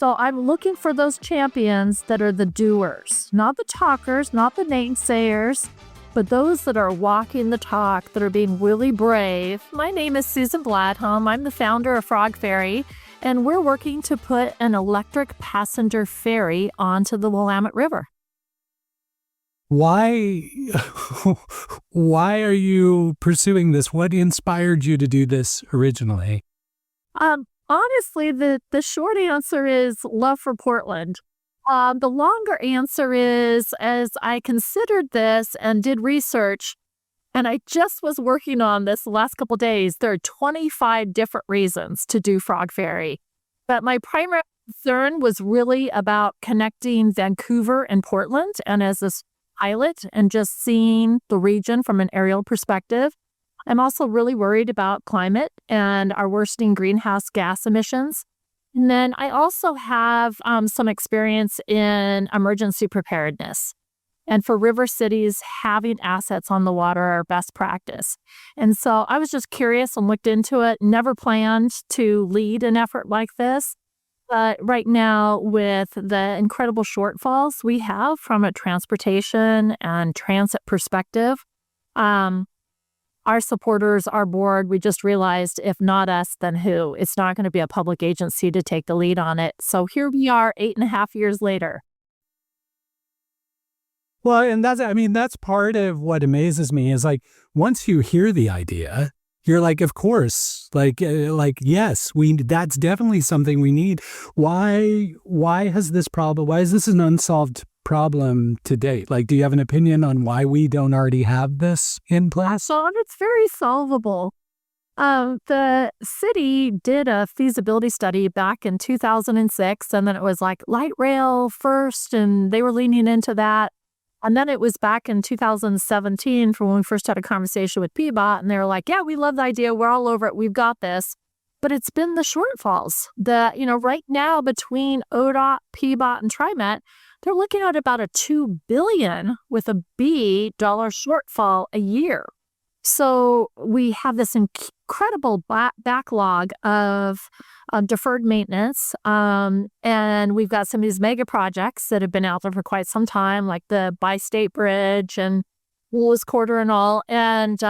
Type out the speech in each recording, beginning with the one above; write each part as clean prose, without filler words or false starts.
So I'm looking for those champions that are the doers, not the talkers, not the naysayers, but those that are walking the talk, that are being really brave. My name is Susan Bladholm. I'm the founder of Frog Ferry, and we're working to put an electric passenger ferry onto the Willamette River. Why are you pursuing this? What inspired you to do this originally? Honestly, the short answer is love for Portland. The longer answer is, as I considered this and did research, and I just was working on this the last couple days, there are 25 different reasons to do Frog Ferry. But my primary concern was really about connecting Vancouver and Portland, and as this pilot and just seeing the region from an aerial perspective. I'm also really worried about climate and our worsening greenhouse gas emissions. And then I also have some experience in emergency preparedness. And for river cities, having assets on the water are best practice. And so I was just curious and looked into it, never planned to lead an effort like this. But right now, with the incredible shortfalls we have from a transportation and transit perspective, our supporters, our board, we just realized if not us, then who? It's not going to be a public agency to take the lead on it. So here we are 8.5 years later. Well, and that's part of what amazes me is like, once you hear the idea, you're like, of course, yes, that's definitely something we need. Why is this an unsolved problem to date? Like, do you have an opinion on why we don't already have this in place? So it's very solvable. The city did a feasibility study back in 2006, and then it was like light rail first, and they were leaning into that. And then it was back in 2017 for when we first had a conversation with PBOT, and they were like, yeah, we love the idea. We're all over it. We've got this. But it's been the shortfalls that, right now between ODOT, PBOT, and TriMet, they're looking at about a $2 billion with a B dollar shortfall a year. So we have this incredible backlog of deferred maintenance. And we've got some of these mega projects that have been out there for quite some time, like the Bi-State Bridge and Lewis Quarter and all. And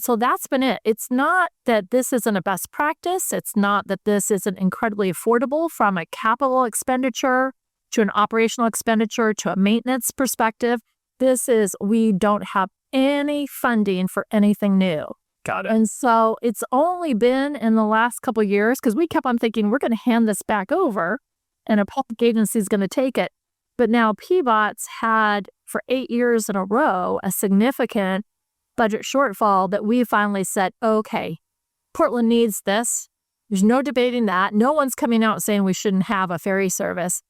so that's been it. It's not that this isn't a best practice. It's not that this isn't incredibly affordable from a capital expenditure to an operational expenditure to a maintenance perspective. We don't have any funding for anything new. Got it. And so it's only been in the last couple of years, because we kept on thinking we're going to hand this back over and a public agency is going to take it. But now PBOT's had for 8 years in a row a significant budget shortfall that we finally said, okay, Portland needs this. There's no debating that. No one's coming out saying we shouldn't have a ferry service.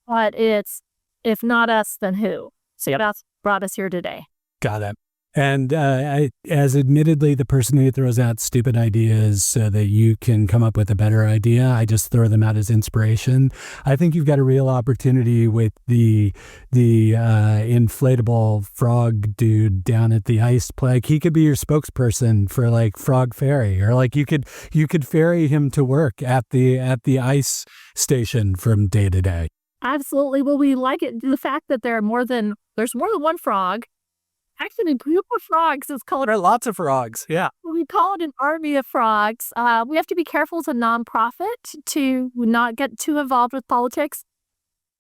But it's, if not us, then who? So that's brought us here today. Got it. And as admittedly the person who throws out stupid ideas so that you can come up with a better idea, I just throw them out as inspiration. I think you've got a real opportunity with the inflatable frog dude down at the ice play. He could be your spokesperson for like Frog Ferry, or like you could ferry him to work at the ice station from day to day. Absolutely. Well, we like it. The fact that there's more than one frog. Actually, a group of frogs is called... There are lots of frogs, yeah. We call it an army of frogs. We have to be careful as a nonprofit to not get too involved with politics.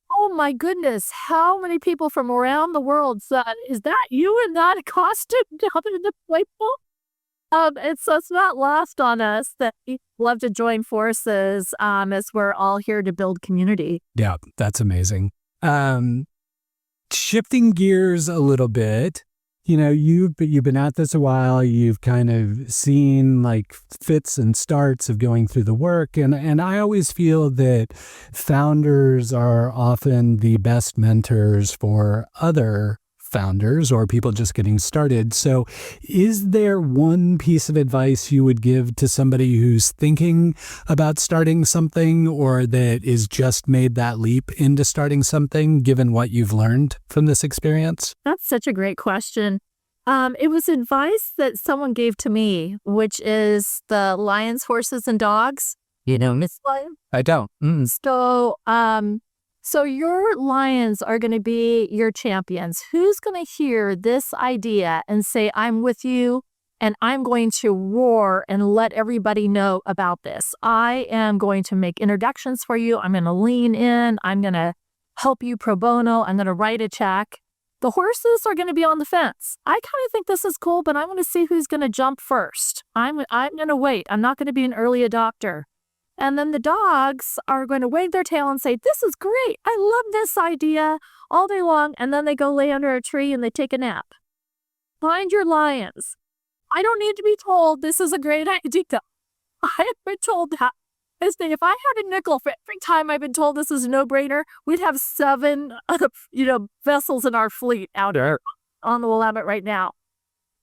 Oh my goodness, how many people from around the world said, is that you in that costume down in the playpool? It's not lost on us that we love to join forces as we're all here to build community. Yeah, that's amazing. Shifting gears a little bit, you've been at this a while. You've kind of seen like fits and starts of going through the work. And I always feel that founders are often the best mentors for other founders or people just getting started. So is there one piece of advice you would give to somebody who's thinking about starting something or that is just made that leap into starting something, given what you've learned from this experience? That's such a great question. It was advice that someone gave to me, which is the lions, horses, and dogs. Miss Lion? I don't. Mm. So your lions are going to be your champions. Who's going to hear this idea and say, I'm with you and I'm going to roar and let everybody know about this? I am going to make introductions for you. I'm going to lean in. I'm going to help you pro bono. I'm going to write a check. The horses are going to be on the fence. I kind of think this is cool, but I'm going to see who's going to jump first. I'm going to wait. I'm not going to be an early adopter. And then the dogs are going to wag their tail and say, this is great. I love this idea all day long. And then they go lay under a tree and they take a nap. Find your lions. I don't need to be told this is a great idea. I have been told that. If I had a nickel for every time I've been told this is a no-brainer, we'd have 7, vessels in our fleet out there on the Willamette right now.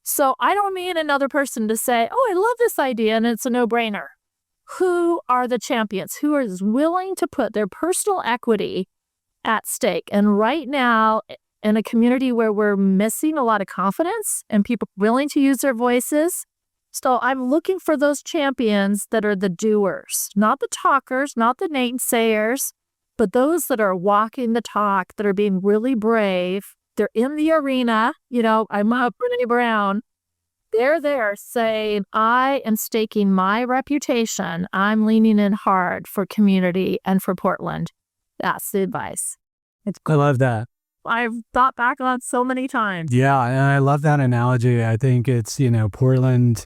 So I don't need another person to say, oh, I love this idea and it's a no-brainer. Who are the champions? Who is willing to put their personal equity at stake? And right now, in a community where we're missing a lot of confidence and people willing to use their voices, so I'm looking for those champions that are the doers, not the talkers, not the naysayers, but those that are walking the talk, that are being really brave. They're in the arena. I'm up Brene Brown. They're there saying, I am staking my reputation. I'm leaning in hard for community and for Portland. That's the advice. I love that. I've thought back on so many times. Yeah, and I love that analogy. I think it's, Portland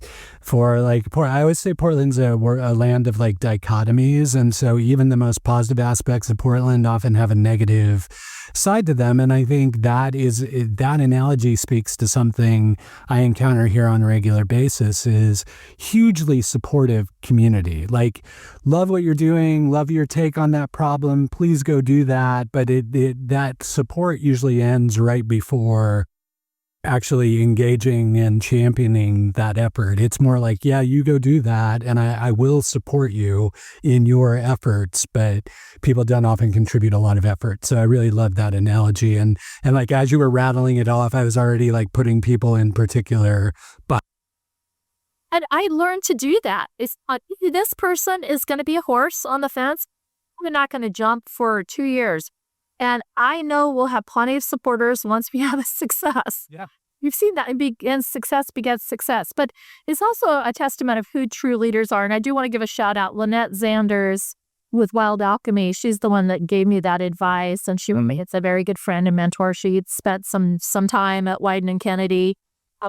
I always say Portland's a land of dichotomies. And so even the most positive aspects of Portland often have a negative side to them. And I think that analogy speaks to something I encounter here on a regular basis is hugely supportive community. Love what you're doing, love your take on that problem, please go do that. But that support usually ends right before actually engaging and championing that effort. It's more like, yeah, you go do that and I will support you in your efforts, but people don't often contribute a lot of effort. So I really love that analogy. And as you were rattling it off, I was already putting people in particular. And I learned to do that. It's this person is going to be a horse on the fence. I'm not going to jump for 2 years. And I know we'll have plenty of supporters once we have a success. Yeah. You've seen that, success begets success. But it's also a testament of who true leaders are. And I do want to give a shout out, Lynette Zanders with Wild Alchemy. She's the one that gave me that advice. And it's a very good friend and mentor. She had spent some time at Wyden and Kennedy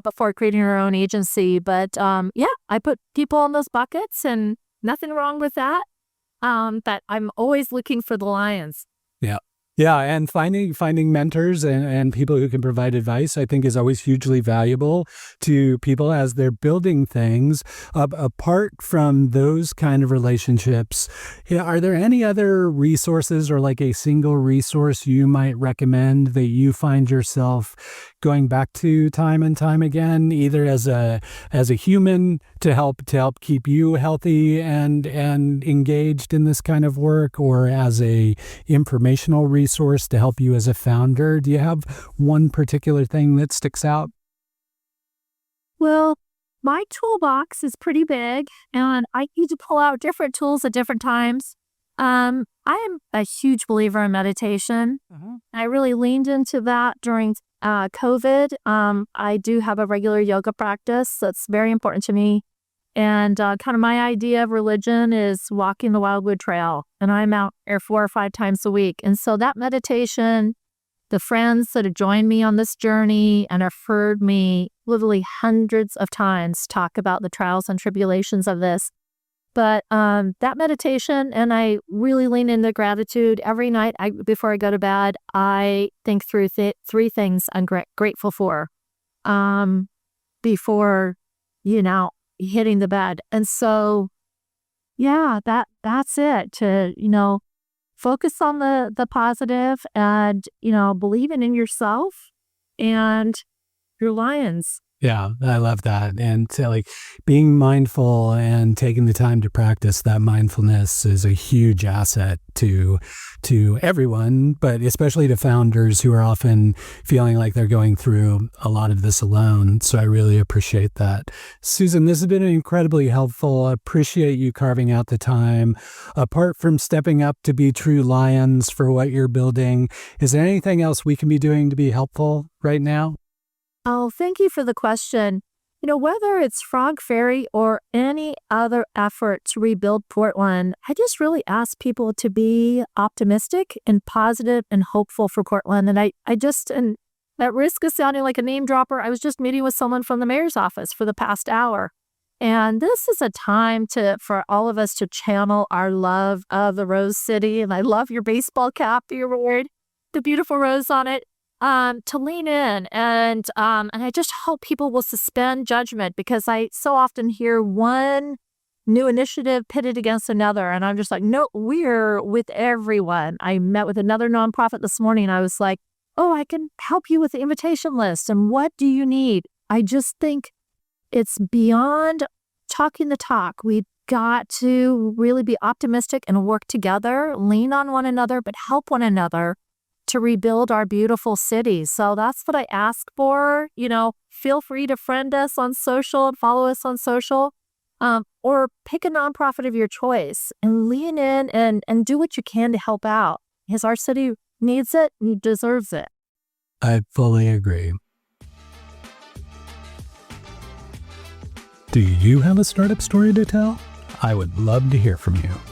before creating her own agency. But I put people in those buckets and nothing wrong with that. That I'm always looking for the lions. Yeah. Yeah, and finding mentors and people who can provide advice, I think, is always hugely valuable to people as they're building things. Apart from those kind of relationships, are there any other resources or a single resource you might recommend that you find yourself going back to time and time again, either as a human to help keep you healthy and engaged in this kind of work, or as a informational resource to help you as a founder? Do you have one particular thing that sticks out? Well, my toolbox is pretty big and I need to pull out different tools at different times. I am a huge believer in meditation. I really leaned into that during COVID. I do have a regular yoga practice that's very important to me. And kind of my idea of religion is walking the Wildwood Trail. And I'm out there 4 or 5 times a week. And so that meditation, the friends that have joined me on this journey and have heard me literally hundreds of times talk about the trials and tribulations of this. But that meditation, and I really lean into gratitude every night before I go to bed. I think through 3 things I'm grateful for before, hitting the bed. And so, that's it. To, focus on the positive and, believing in yourself and your lions. Yeah, I love that. And so, like, being mindful and taking the time to practice that mindfulness is a huge asset to everyone, but especially to founders who are often feeling like they're going through a lot of this alone. So I really appreciate that. Susan, this has been incredibly helpful. I appreciate you carving out the time. Apart from stepping up to be true lions for what you're building, is there anything else we can be doing to be helpful right now? Oh, thank you for the question. Whether it's Frog Ferry or any other effort to rebuild Portland, I just really ask people to be optimistic and positive and hopeful for Portland. And and at risk of sounding like a name dropper, I was just meeting with someone from the mayor's office for the past hour. And this is a time for all of us to channel our love of the Rose City. And I love your baseball cap, your word, the beautiful rose on it. To lean in and I just hope people will suspend judgment because I so often hear one new initiative pitted against another, and I'm just like, no, we're with everyone. I met with another nonprofit this morning. I was like, oh, I can help you with the invitation list, and what do you need? I just think it's beyond talking the talk. We've got to really be optimistic and work together, lean on one another, but help one another to rebuild our beautiful city. So that's what I ask for. Feel free to friend us on social and follow us on social, or pick a nonprofit of your choice and lean in and do what you can to help out because our city needs it and deserves it. I fully agree. Do you have a startup story to tell? I would love to hear from you.